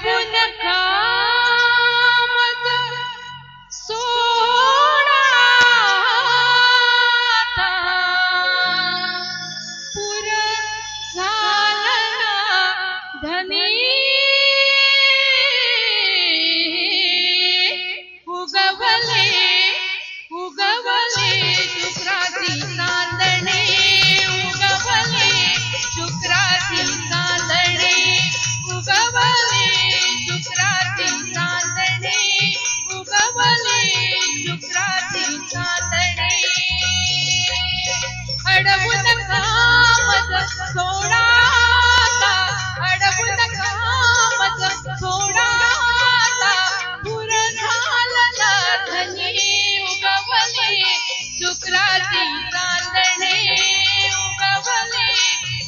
अडवून कामच सोडा पुर झाला धनी उगवले उगवले शुक्राची चांदणे उगवले शुक्राची चांदणे उगवले शुक्राची चांदणे उगवले शुक्राची चांदणे अडवून कामच सोडा अडवून कामच सोडा पुर झाला धनी उगवले शुक्राची चांदणे उगवले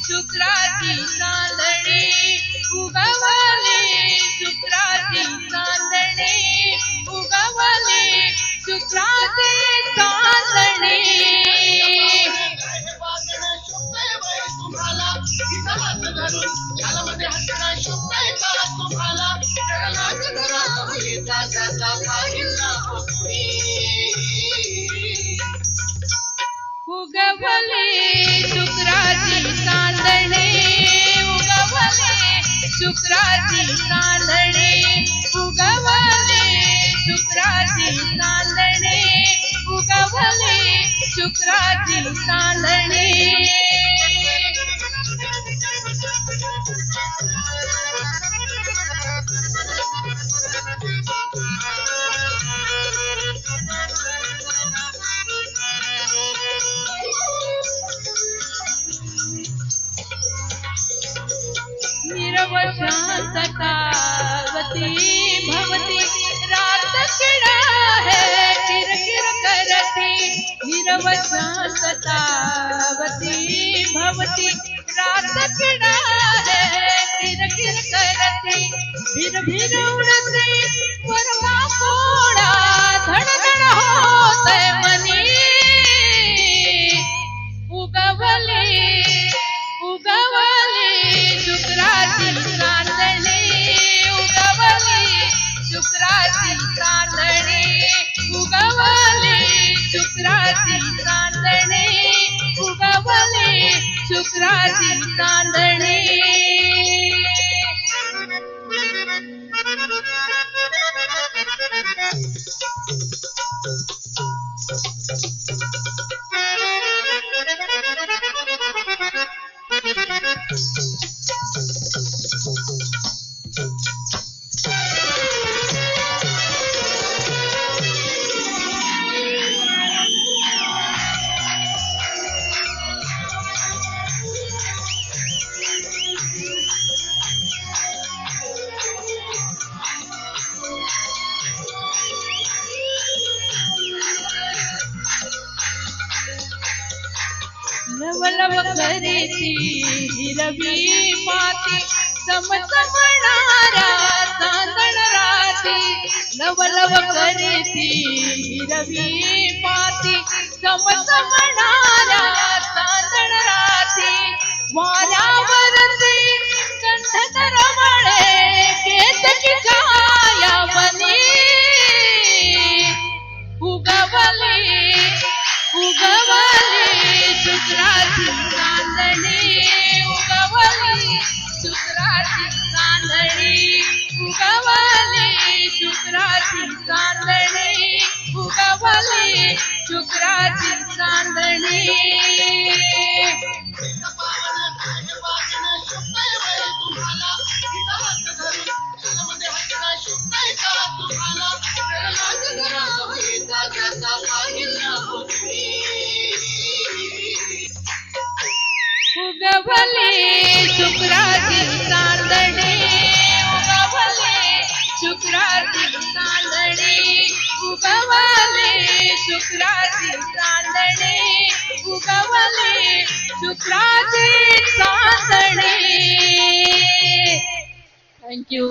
शुक्राची चांदणे उगवले शुक्राची चांदणे उगवले शुक्राची चांदणे उगवले शुक्राची चांदणे उगवले शुक्राची चांदणे उगवले शुक्राची चांदणे उगवले शुक्राची चांदणे नीरव शांततावती भवती रात किड़ा है किर किर करती नीरव शांततावती भवती रात किड़ा है किर किर करती भीर भीर उड़ती वरवा कोड़ा धड़ धड़ होते मनी उगवले उगवले शुक्राची चांदणे उगवले शुक्राची चांदणे उगवले शुक्राची चांदणे उगवले शुक्राची चांदणे लव लव करीती हिरवी माती समसमणाऱ्या चांदण राती लव लव करीती हिरवी माती समसमणाऱ्या चांदण राती वाऱ्यावरती कंठ रमणे केतकी छाया बनी उगवले उगवले शुक्राची चांदणे उगवले शुक्राची चांदणे उगवले शुक्राची चांदणे उगवले शुक्राची चांदणे उगवले शुक्राची चांदणे उगवले शुक्राची चांदणे उगवले शुक्राची चांदणे उगवले शुक्राची चांदणे. थँक्यू.